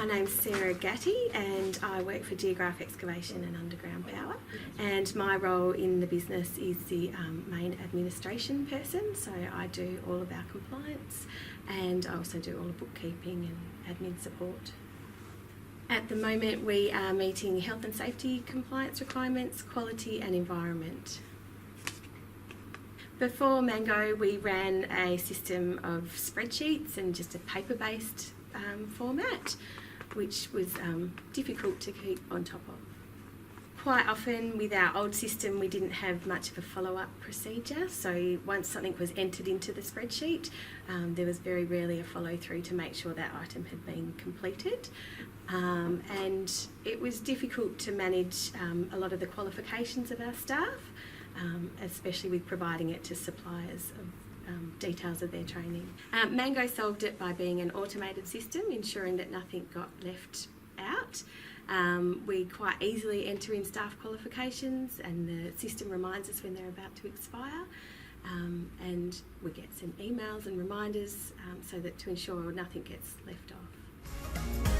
My name's Sarah Gatty and I work for Geographe, Excavation and Underground Power, and my role in the business is the main administration person, so I do all of our compliance and I also do all the bookkeeping and admin support. At the moment we are meeting health and safety compliance requirements, quality and environment. Before Mango we ran a system of spreadsheets and just a paper-based format, which was difficult to keep on top of. Quite often with our old system we didn't have much of a follow-up procedure, so once something was entered into the spreadsheet there was very rarely a follow-through to make sure that item had been completed, and it was difficult to manage a lot of the qualifications of our staff, especially with providing it to suppliers of details of their training. Mango solved it by being an automated system, ensuring that nothing got left out. We quite easily enter in staff qualifications and the system reminds us when they're about to expire, and we get sent emails and reminders so that to ensure nothing gets left off.